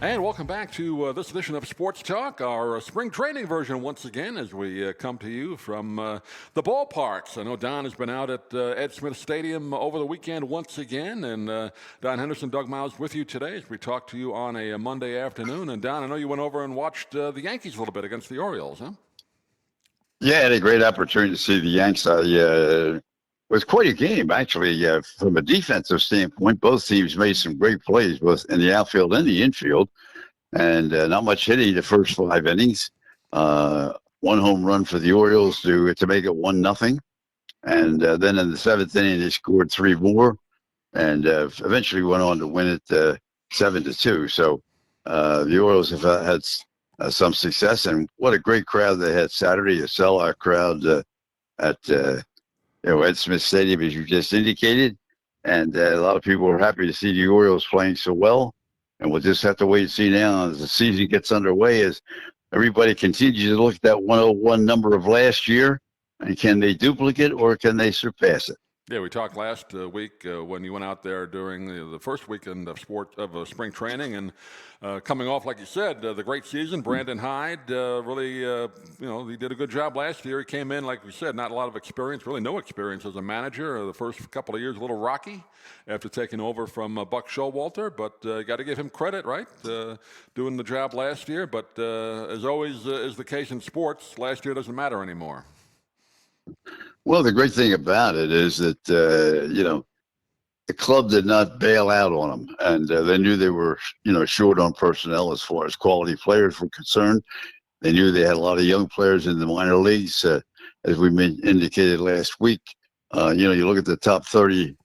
And welcome back to this edition of Sports Talk, our spring training version once again as we come to you from the ballparks. I know Don has been out at Ed Smith Stadium over the weekend once again, and Don Henderson, Doug Miles with you today as we talk to you on a Monday afternoon. And Don, I know you went over and watched the Yankees a little bit against the Orioles, huh? Yeah, I had a great opportunity to see the Yanks. It was quite a game, actually. From a defensive standpoint, both teams made some great plays, both in the outfield and the infield, and not much hitting the first 5 innings. One home run for the Orioles to make it 1-0, and then in the 7th inning they scored three more, and eventually went on to win it 7-2. So the Orioles have had some success, and what a great crowd they had Saturday, a sellout crowd at Ed Smith Stadium, as you just indicated, and a lot of people were happy to see the Orioles playing so well, and we'll just have to wait and see now as the season gets underway, as everybody continues to look at that 101 number of last year, and can they duplicate or can they surpass it? Yeah, we talked last week when you went out there during the first weekend of spring training, and coming off, like you said, the great season. Brandon Hyde really, he did a good job last year. He came in, like we said, not a lot of experience, really no experience as a manager. The first couple of years, a little rocky after taking over from Buck Showalter, but got to give him credit, right? Doing the job last year, but as always is the case in sports, last year doesn't matter anymore. Well, the great thing about it is that, the club did not bail out on them, and they knew they were, short on personnel as far as quality players were concerned. They knew they had a lot of young players in the minor leagues, as we indicated last week. You look at the top 30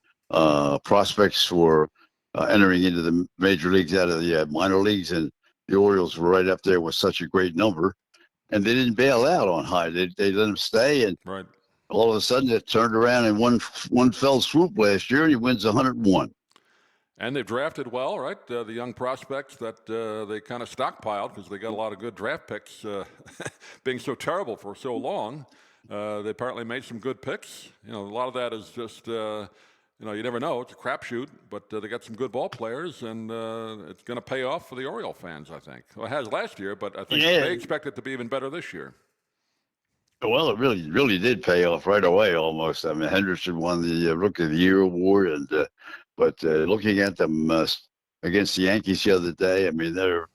prospects for entering into the major leagues out of the minor leagues, and the Orioles were right up there with such a great number. And they didn't bail out on Hyde. They let him stay, and right. All of a sudden it turned around in one fell swoop last year, and he wins 101. And they've drafted well, right? The young prospects that they kind of stockpiled because they got a lot of good draft picks being so terrible for so long. They apparently made some good picks. A lot of that is just, you never know. It's a crapshoot, but they got some good ball players, and it's going to pay off for the Oriole fans, I think. Well, it has last year, but I think they expect it to be even better this year. Well, it really, really did pay off right away almost. I mean, Henderson won the Rookie of the Year award, and but looking at them against the Yankees the other day, I mean, they're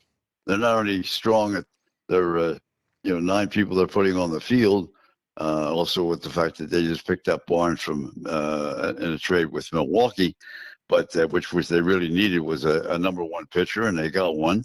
not only strong at their 9 people they're putting on the field, also with the fact that they just picked up Barnes from in a trade with Milwaukee, but which they really needed was a number one pitcher, and they got one.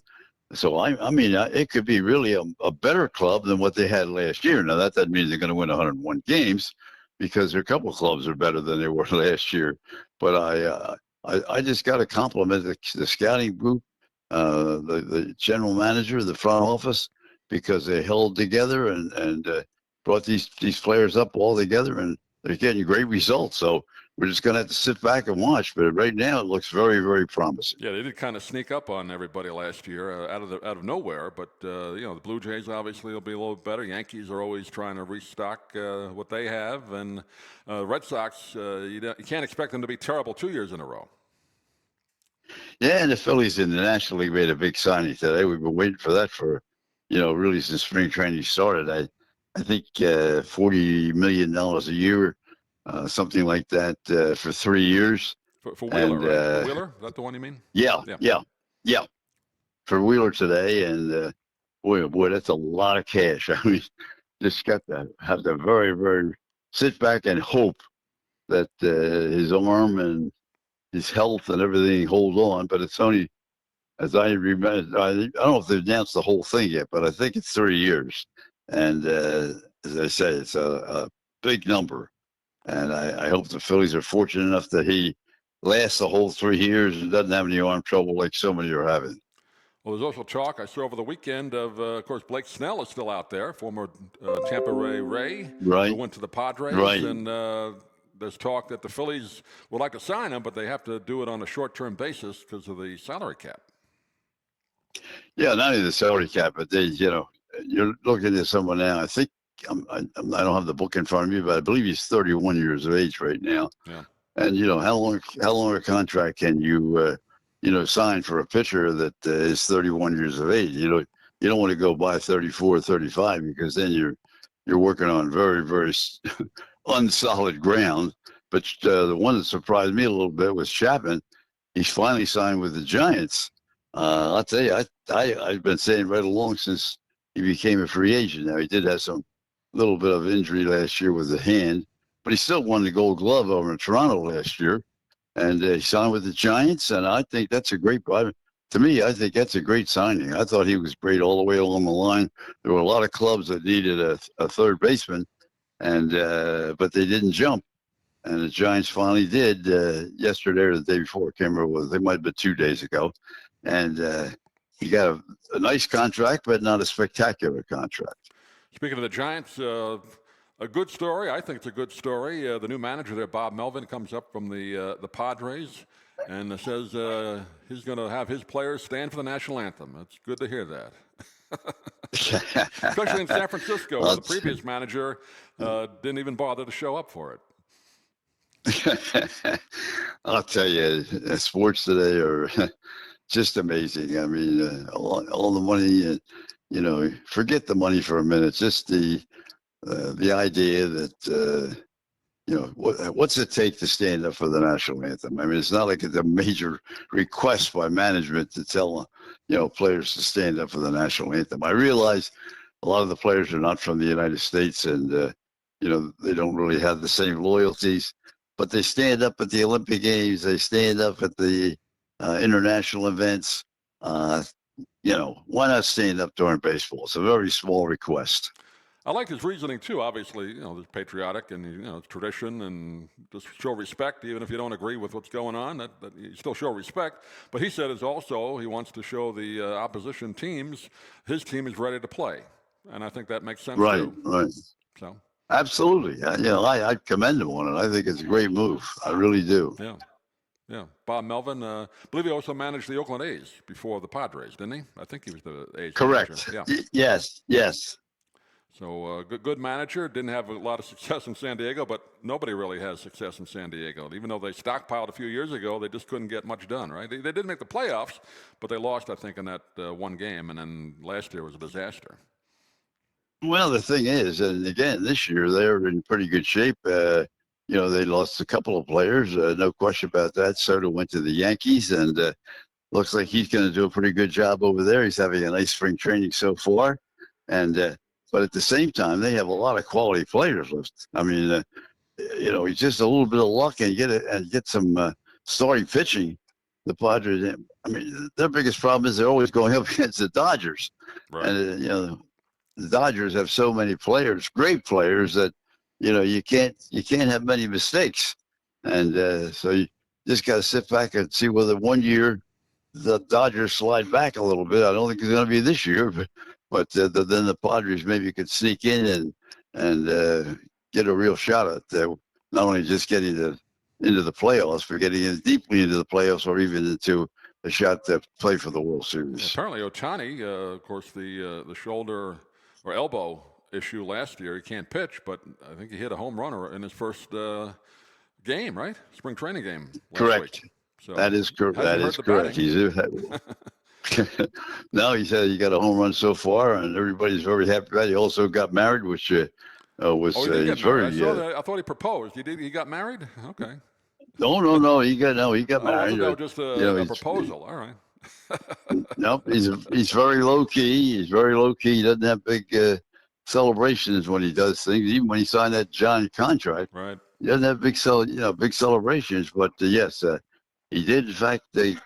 So, I mean, it could be really a better club than what they had last year. Now, that doesn't mean they're going to win 101 games, because there are a couple of clubs are better than they were last year. But I just got to compliment the scouting group, the general manager, the front office, because they held together and brought these players up all together, and they're getting great results. So we're just going to have to sit back and watch. But right now, it looks very, very promising. Yeah, they did kind of sneak up on everybody last year out of nowhere. But the Blue Jays obviously will be a little better. Yankees are always trying to restock what they have, and Red Sox, you can't expect them to be terrible 2 years in a row. Yeah, and the Phillies in the National League made a big signing today. We've been waiting for that for, really since spring training started. I think $40 million a year. Something like that for 3 years. For Wheeler, right? For Wheeler? Is that the one you mean? Yeah. For Wheeler today, and boy, that's a lot of cash. I mean, just got to have to very, very sit back and hope that his arm and his health and everything hold on. But it's only, as I remember, I don't know if they've announced the whole thing yet, but I think it's 3 years. And as I say, it's a big number. And I hope the Phillies are fortunate enough that he lasts the whole 3 years and doesn't have any arm trouble like so many are having. Well, there's also talk I saw over the weekend of course, Blake Snell is still out there, former Tampa Bay Ray, right, who went to the Padres. Right. And there's talk that the Phillies would like to sign him, but they have to do it on a short-term basis because of the salary cap. Yeah, not only the salary cap, but you're looking at someone now. I think I don't have the book in front of me, but I believe he's 31 years of age right now. Yeah. And how long a contract can you sign for a pitcher that is 31 years of age. You don't want to go buy 34, 35 because then you're working on very, very unsolid ground. But the one that surprised me a little bit was Chapman. He's finally signed with the Giants. I'll tell you, I've been saying right along since he became a free agent. Now, he did have some little bit of injury last year with the hand, but he still won the Gold Glove over in Toronto last year. And he signed with the Giants, and I think that's a great. To me, I think that's a great signing. I thought he was great all the way along the line. There were a lot of clubs that needed a third baseman, and but they didn't jump. And the Giants finally did yesterday or the day before. I can't remember what it was. They might have been 2 days ago. And he got a nice contract, but not a spectacular contract. Speaking of the Giants, a good story. I think it's a good story. The new manager there, Bob Melvin, comes up from the Padres and says he's going to have his players stand for the national anthem. It's good to hear that. Especially in San Francisco, where the previous manager didn't even bother to show up for it. I'll tell you, sports today are just amazing. I mean, all the money, forget the money for a minute. Just the idea that what's it take to stand up for the national anthem? I mean, it's not like it's a major request by management to tell players to stand up for the national anthem. I realize a lot of the players are not from the United States, and they don't really have the same loyalties. But they stand up at the Olympic Games. They stand up at the international events. Why not stand up during baseball? It's a very small request. I like his reasoning too. Obviously, there's patriotic and it's tradition and just show respect, even if you don't agree with what's going on. That you still show respect. But he said is also he wants to show the opposition teams his team is ready to play, and I think that makes sense too. Right. So. Absolutely. I commend him on it. I think it's a great move. I really do. Yeah. Bob Melvin, I believe he also managed the Oakland A's before the Padres, didn't he? I think he was the A's Correct. manager. Yeah. Yes. So good manager. Didn't have a lot of success in San Diego, but nobody really has success in San Diego. Even though they stockpiled a few years ago, they just couldn't get much done, right? They did make the playoffs, but they lost, I think, in that one game, and then last year was a disaster. Well, the thing is, and again, this year they're in pretty good shape. They lost a couple of players, no question about that. Soto went to the Yankees, and looks like he's going to do a pretty good job over there. He's having a nice spring training so far, and but at the same time, they have a lot of quality players left. I mean, it's just a little bit of luck and get some starting pitching. The Padres, I mean, their biggest problem is they're always going up against the Dodgers, right. And the Dodgers have so many players, great players, that you can't have many mistakes, and so you just got to sit back and see whether one year the Dodgers slide back a little bit. I don't think it's going to be this year, but then the Padres maybe could sneak in and get a real shot at not only just getting into the playoffs, but getting in deeply into the playoffs, or even into a shot to play for the World Series. Apparently, Ohtani, of course, the shoulder or elbow issue last year, he can't pitch, but I think he hit a home run in his first game, right? Spring training game. Correct. Week. So that is correct. That is correct. No, he said he got a home run so far, and everybody's very happy about it. He also got married, which was he did get married. I thought he proposed. He got married? Okay. No. He got married. I thought just a proposal. All right. Nope. He's very low key. He's very low key. He doesn't have big celebrations when he does things. Even when he signed that John contract, right? He doesn't have big celebrations. But yes, he did in fact get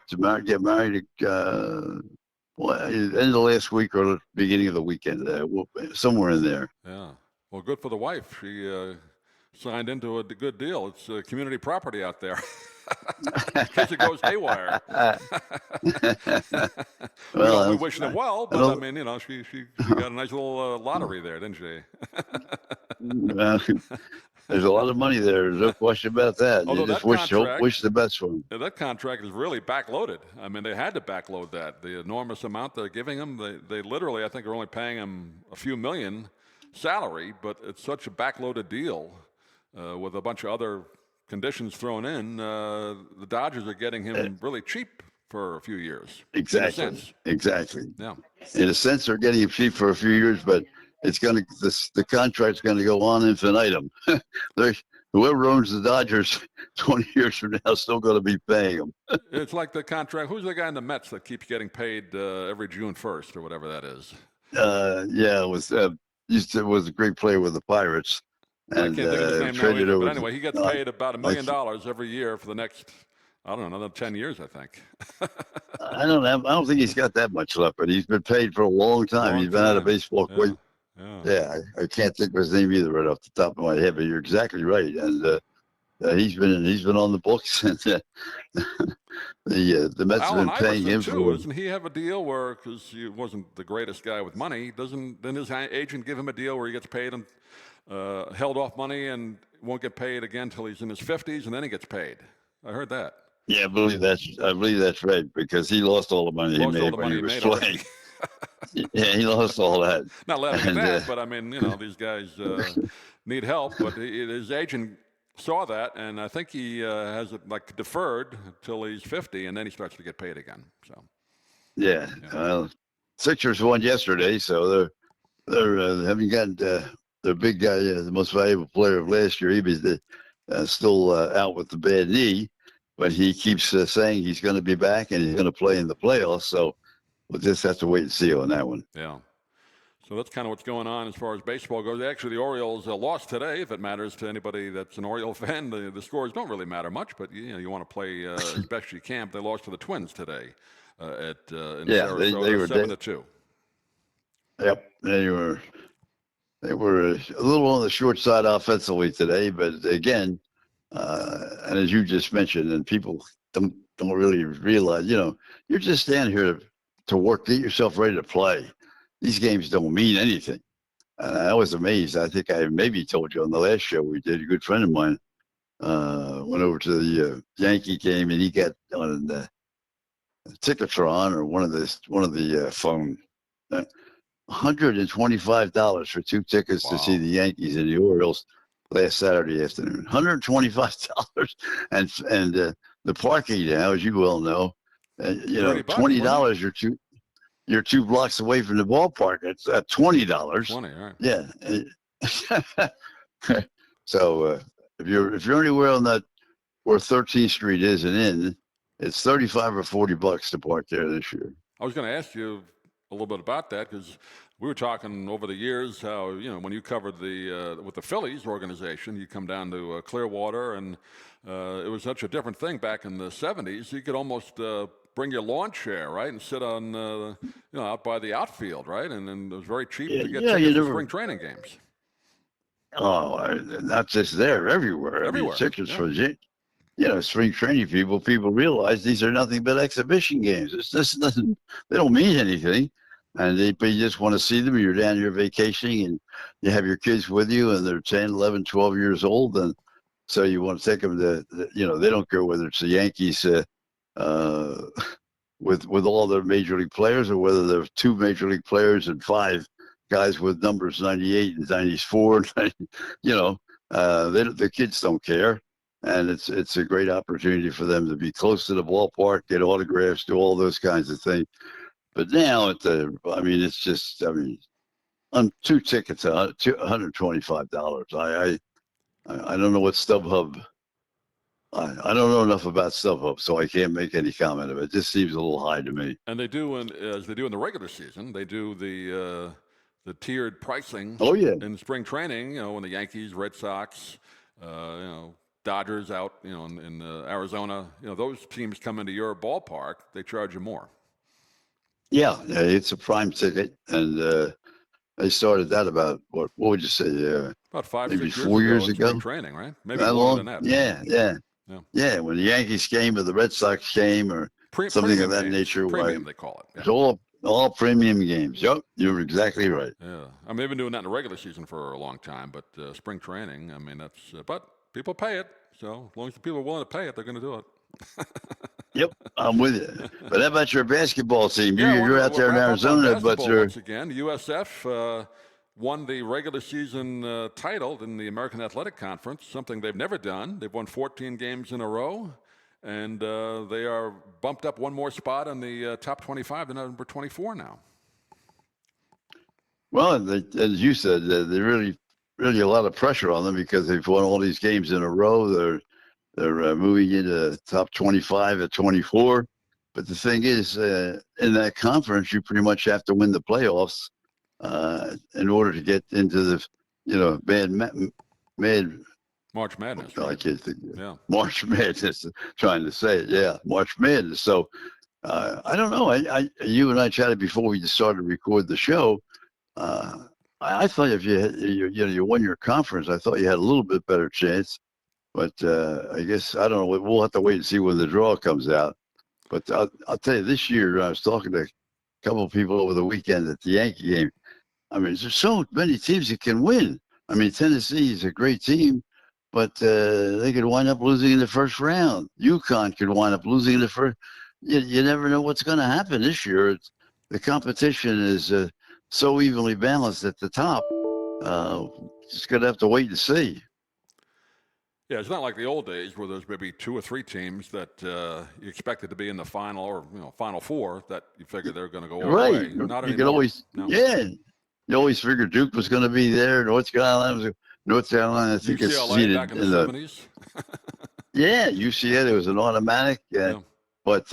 married. End of the last week or the beginning of the weekend, somewhere in there. Yeah. Well, good for the wife. She signed into a good deal. It's community property out there. In case it goes haywire. We wish them well, but I mean, she got a nice little lottery there, didn't she? There's a lot of money there. There's no question about that. Although you just wish the best for him. That contract is really backloaded. I mean, they had to backload that. The enormous amount they're giving him, they literally, I think, are only paying him a few million salary, but it's such a backloaded deal with a bunch of other conditions thrown in. The Dodgers are getting him really cheap for a few years. Exactly. In a sense. Exactly. Yeah. In a sense, they're getting him cheap for a few years, but the contract's going to go on infinitum. Whoever owns the Dodgers 20 years from now is still going to be paying them. It's like the contract. Who's the guy in the Mets that keeps getting paid every June 1st or whatever that is? Yeah, it was a great player with the Pirates, I and can't think of his name now traded either. But over. anyway, he gets paid about $1 million every year for the next, I don't know, another 10 years, I think. I don't think he's got that much left, but he's been paid for a long time. He's been out of baseball quite. Yeah, I can't think of his name either right off the top of my head, but you're exactly right. And he's been on the books, and the Mets have Allen been paying Iverson him too. for. Doesn't he have a deal where, because he wasn't the greatest guy with money, then his agent give him a deal where he gets paid and held off money and won't get paid again until he's in his 50s, and then he gets paid. I heard that. Yeah, I believe that's right, because he lost all the money he made when he was playing. Yeah, he lost all that. Not laughing at that, but I mean, these guys need help. But his agent saw that, and I think he has it like deferred until he's 50, and then he starts to get paid again. So. Yeah. Well, Sixers won yesterday, so they're having got their big guy, the most valuable player of last year. He was still out with the bad knee, but he keeps saying he's going to be back and he's going to play in the playoffs. So we'll just have to wait and see on that one. Yeah. So that's kind of what's going on as far as baseball goes. Actually, the Orioles lost today, if it matters to anybody that's an Oriole fan. The scores don't really matter much, but you want to play as best you can. They lost to the Twins today in Sarasota, they were 7-2. Yep, they were a little on the short side offensively today, but again, and as you just mentioned, and people don't really realize, you're just standing here to work, get yourself ready to play. These games don't mean anything. I was amazed. I think I maybe told you on the last show we did. A good friend of mine went over to the Yankee game, and he got on the Ticketron or one of the phone. $125 for 2 tickets to see the Yankees and the Orioles last Saturday afternoon. $125, and the parking now, as you well know, $20. You're 2 blocks away from the ballpark. It's at $20. 20, all right. Yeah. So if you're anywhere on that where 13th Street is and in, it's $35 or $40 to park there this year. I was going to ask you a little bit about that because we were talking over the years how when you covered with the Phillies organization, you come down to Clearwater, and it was such a different thing back in the 70s. You could almost bring your lawn chair, right, and sit on out by the outfield, right, and it was very cheap to get tickets to spring training games. Oh, not just there, everywhere. Everywhere. I mean, tickets for spring training people realize these are nothing but exhibition games. It's just nothing. They don't mean anything. And you just want to see them. You're down here vacationing and you have your kids with you and they're 10, 11, 12 years old. And so you want to take them to, they don't care whether it's the Yankees with all their major league players or whether there's 2 major league players and 5 guys with numbers 98 and 94. The kids don't care. And it's a great opportunity for them to be close to the ballpark, get autographs, do all those kinds of things. But now it's just 2 tickets, $125. I don't know what StubHub. I don't know enough about StubHub, so I can't make any comment of it. It just seems a little high to me. And they do, as they do in the regular season, they do the tiered pricing. Oh yeah. In spring training, when the Yankees, Red Sox, Dodgers out, in Arizona, those teams come into your ballpark, they charge you more. Yeah, it's a prime ticket, and they started that about what would you say? About 5, maybe 6 4 years ago. Spring training, right? Maybe more than that. Yeah. When the Yankees came or the Red Sox came or something of that nature, premium they call it. Yeah. It's all premium games. Yep, you're exactly right. Yeah, I mean they've been doing that in the regular season for a long time, but spring training, I mean that's. But people pay it, so as long as the people are willing to pay it, they're going to do it. Yep, I'm with you. But how about your basketball team? You're out there in Arizona, but once again, USF won the regular season title in the American Athletic Conference, something they've never done. They've won 14 games in a row, and they are bumped up one more spot in the top 25. They're number 24 now. Well, as you said, they really a lot of pressure on them because they've won all these games in a row. They're moving into top 25 at 24. But the thing is, in that conference, you pretty much have to win the playoffs in order to get into the, mad. March Madness, I right? can't think. Yeah. March Madness. Trying to say it, yeah, March Madness. So I don't know. You and I chatted before we started to record the show. I thought if you won your conference, I thought you had a little bit better chance. But I guess I don't know. We'll have to wait and see when the draw comes out. But I'll tell you, this year I was talking to a couple of people over the weekend at the Yankee game. I mean, there's so many teams that can win. I mean, Tennessee is a great team, but they could wind up losing in the first round. UConn could wind up losing in the first. You never know what's going to happen this year. The competition is so evenly balanced at the top. Just going to have to wait and see. Yeah, it's not like the old days where there's maybe 2 or 3 teams that you expected to be in the final or Final Four that you figured they're going to go all the way. Not You anymore. could always, No. yeah. You always figured Duke was going to be there. North Carolina, I think it's UCLA seated back in the 70s. Yeah, UCLA it was an automatic. Yeah. But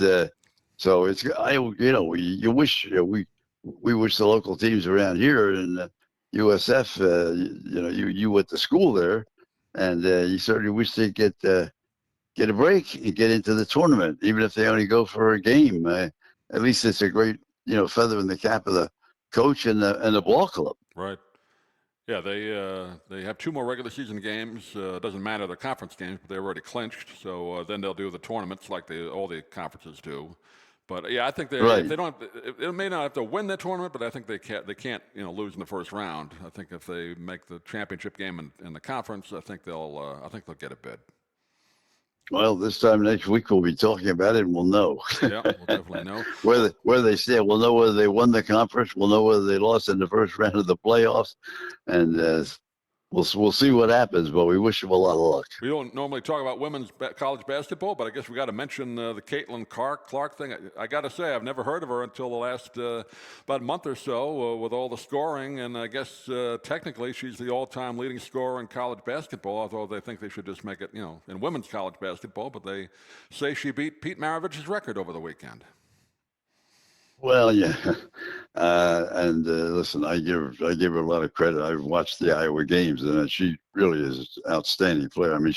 so it's you wish we wish the local teams around here in USF. You went to school there, and you certainly wish they get a break and get into the tournament, even if they only go for a game. At least it's a great feather in the cap of the coach and the ball club. Right. Yeah, they have 2 more regular season games. Doesn't matter the conference games, but they're already clinched. So then they'll do the tournaments like all the conferences do. But yeah, I think if they don't, they may not have to win the tournament, but I think they can't lose in the first round. I think if they make the championship game in the conference, I think they'll get a bid. Well, this time next week we'll be talking about it, and we'll know. Yeah, we'll definitely know. where they stand. We'll know whether they won the conference. We'll know whether they lost in the first round of the playoffs, and we'll see what happens. But we wish them a lot of luck. We don't normally talk about women's college basketball, but I guess we got to mention the Caitlin Clark thing. I got to say, I've never heard of her until the last about a month or so with all the scoring, and I guess technically she's the all-time leading scorer in college basketball, although they think they should just make it, in women's college basketball, but they say she beat Pete Maravich's record over the weekend. Well, yeah, and listen, I give her a lot of credit. I've watched the Iowa games, and she really is an outstanding player. I mean,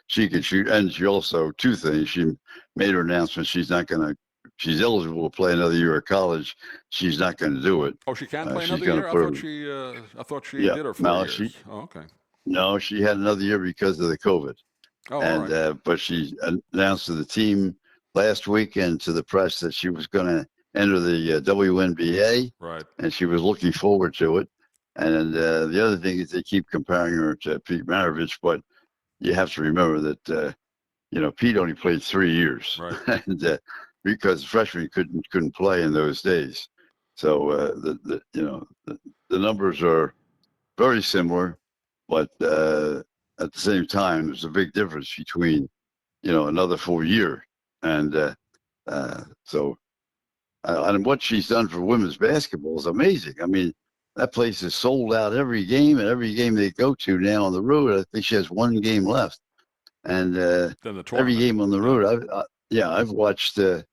she can shoot, and she also 2 things. She made her announcement she's eligible to play another year of college. She's not going to do it. Oh, she can't play another year. I thought she did her 4 years. Okay. No, she had another year because of the COVID. Oh, and all right. But she announced to the team last week and to the press that she was going to enter the WNBA, right? And she was looking forward to it. And the other thing is they keep comparing her to Pete Maravich, but you have to remember that Pete only played 3 years, right? And because freshmen couldn't play in those days, so the numbers are very similar, but at the same time, there's a big difference between another 4 year, and so. And what she's done for women's basketball is amazing. I mean, that place is sold out every game, and every game they go to now on the road, I think she has 1 game left. And every game on the road, I've watched, I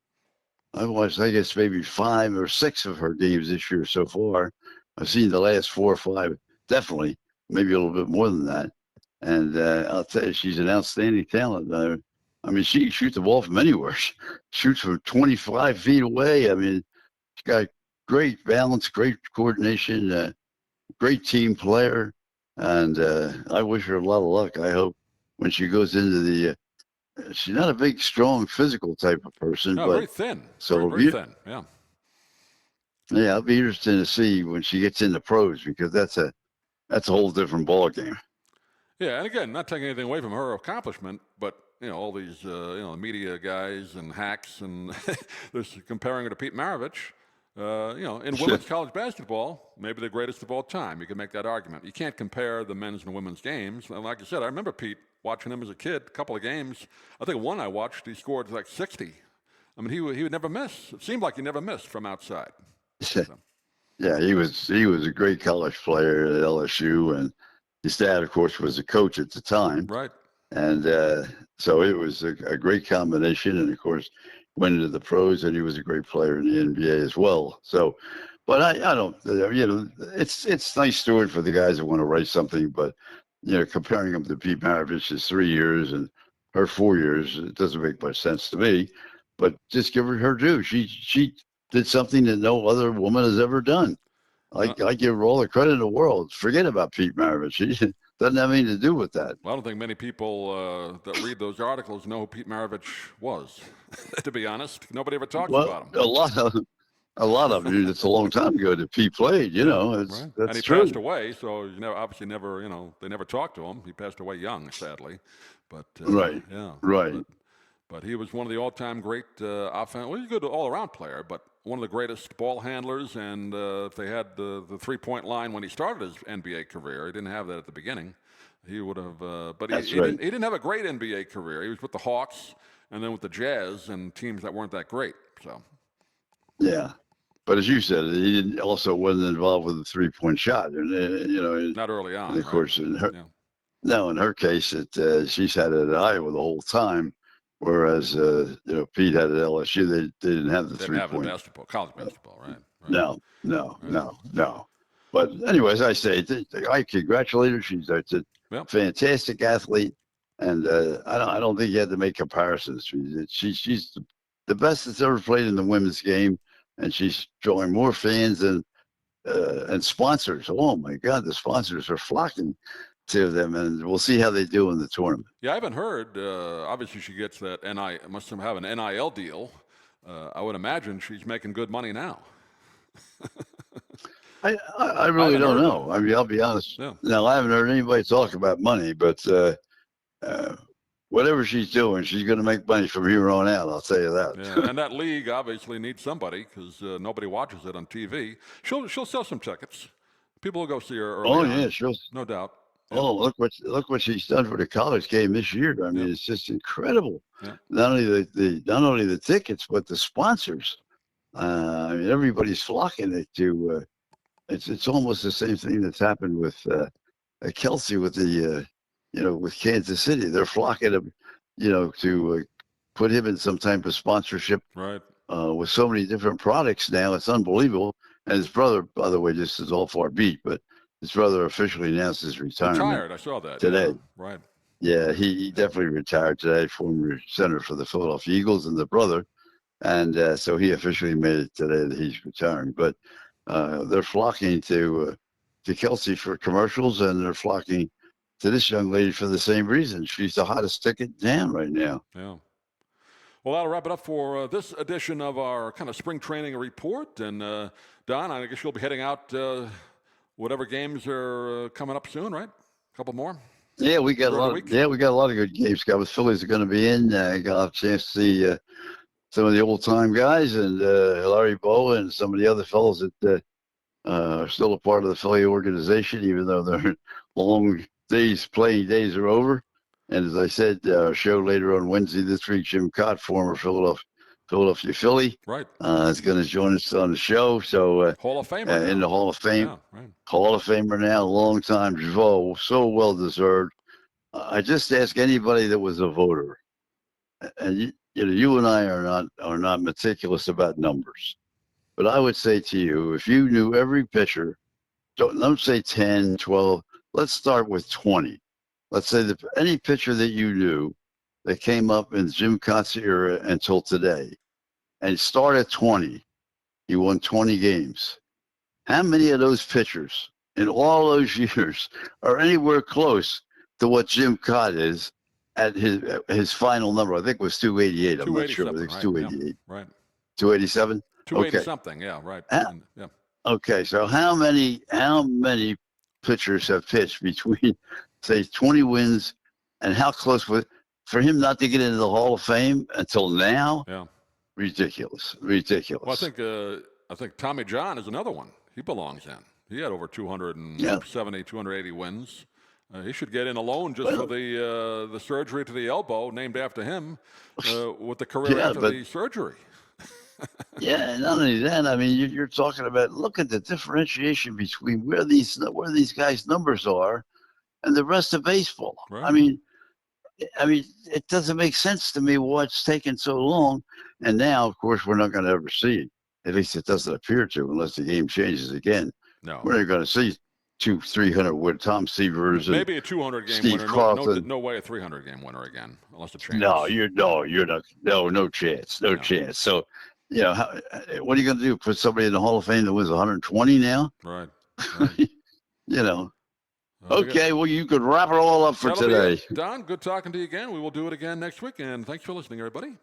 guess, maybe 5 or 6 of her games this year so far. I've seen the last 4 or 5, definitely, maybe a little bit more than that. And I'll tell you, she's an outstanding talent. I mean, she can shoot the ball from anywhere. She shoots from 25 feet away. I mean, she's got great balance, great coordination, great team player. And I wish her a lot of luck. I hope when she goes into she's not a big, strong, physical type of person. No, but very thin. So very thin, yeah. Yeah, I'll be interested to see when she gets into pros, because that's a whole different ball game. Yeah, and again, not taking anything away from her accomplishment, but all these media guys and hacks and they're comparing her to Pete Maravich. In women's college basketball, maybe the greatest of all time. You can make that argument. You can't compare the men's and women's games. And like I said, I remember Pete watching him as a kid, a couple of games. I think one I watched, he scored like 60. I mean, he would never miss. It seemed like he never missed from outside. So, Yeah, he was a great college player at LSU, and his dad, of course, was a coach at the time. right. And so it was a great combination. And of course, went into the pros, and he was a great player in the NBA as well. So, but I don't, it's nice story for the guys that want to write something, but comparing him to Pete Maravich's 3 years and her 4 years, it doesn't make much sense to me. But just give her due. She did something that no other woman has ever done. I give her all the credit in the world. Forget about Pete Maravich. He doesn't have anything to do with that. Well, I don't think many people that read those articles know who Pete Maravich was. To be honest, nobody ever talks about him. A lot of you. It's a long time ago that Pete played. Right. That's and he true. passed away, so obviously never, they never talked to him. He passed away young, sadly. But Right. yeah, Right. But he was one of the all-time great offense. Well, he's a good all-around player, but one of the greatest ball handlers. And if they had the three-point line when he started his NBA career, he didn't have that at the beginning. He would have, but he didn't have a great NBA career. He was with the Hawks and then with the Jazz and teams that weren't that great. So. Yeah, but as you said, he wasn't involved with the three-point shot. Not early on. And of course, in her, yeah. no, in her case, she's had it at Iowa the whole time. Whereas, Pete had at LSU, they didn't have the three-point. Didn't have the college basketball, right? No. But anyways, I say, I congratulate her. She's a fantastic athlete, and I don't think you had to make comparisons. She's the best that's ever played in the women's game, and she's drawing more fans and sponsors. Oh my God, the sponsors are flocking to them, and we'll see how they do in the tournament. Yeah, I haven't heard. Obviously, she gets that must have an NIL deal. I would imagine she's making good money now. I really don't know. I mean, I'll be honest. Yeah. Now, I haven't heard anybody talk about money, but whatever she's doing, she's going to make money from here on out. I'll tell you that. Yeah, and that league obviously needs somebody because nobody watches it on TV. She'll sell some tickets. People will go see her early on. Yeah, sure. No doubt. Yeah. Oh, look what she's done for the college game this year. I mean, it's just incredible. Yeah. Not only the tickets, but the sponsors. I mean, everybody's flocking to. It's almost the same thing that's happened with Kelsey with the with Kansas City. They're flocking him, to put him in some type of sponsorship. Right. With so many different products now, it's unbelievable. And his brother, by the way, just is all far beat, but his brother officially announced his retirement. Retired, I saw that today. Yeah. Right. Yeah, he definitely retired today. Former center for the Philadelphia Eagles and the brother, and so he officially made it today that he's retiring. But they're flocking to Kelsey for commercials, and they're flocking to this young lady for the same reason. She's the hottest ticket in town right now. Yeah. Well, that'll wrap it up for this edition of our kind of spring training report. And Don, I guess you'll be heading out. Whatever games are coming up soon, right? A couple more. Yeah, we got a lot. We got a lot of good games. The Phillies are going to be in. Got a chance to see some of the old time guys and Larry Bowa and some of the other fellows that are still a part of the Philly organization, even though their long playing days are over. And as I said, our show later on Wednesday this week, Jim Kaat, former Philadelphia Philly, right, is going to join us on the show. So Hall of Famer in the Hall of Fame, yeah, right. Hall of Famer now, long time, so well deserved. I just ask anybody that was a voter, and you and I are not meticulous about numbers, but I would say to you, if you knew every pitcher, don't say 10, 12, let's start with 20. Let's say that any pitcher that you knew that came up in Jim Kaat's era until today, and start at 20, he won 20 games. How many of those pitchers in all those years are anywhere close to what Jim Kaat is at his final number? I think it was 288. I'm not sure. I think it's 288. Yeah, right. 287? 280 something, yeah, right. Yeah. Okay, so how many pitchers have pitched between, say, 20 wins, and how close for him not to get into the Hall of Fame until now? Yeah. Ridiculous. Well, I think Tommy John is another one. He belongs in. He had over 270, 280 wins. He should get in alone just for the surgery to the elbow, named after him, with the career Yeah, after but the surgery. yeah, and not only that, I mean, you're talking about look at the differentiation between where these guys' numbers are and the rest of baseball. Right. I mean, it doesn't make sense to me why it's taken so long. And now, of course, we're not going to ever see it. At least it doesn't appear to, unless the game changes again. No. We're not going to see 300 with Tom Severs and Maybe a 200 game Steve winner. Carlton. No way a 300 game winner again, unless it changes. No, you're not. No chance. No chance. So, you know, what are you going to do? Put somebody in the Hall of Fame that wins 120 now? Right. You know. Okay, well, you could wrap it all up for today. Don, good talking to you again. We will do it again next week, and thanks for listening, everybody.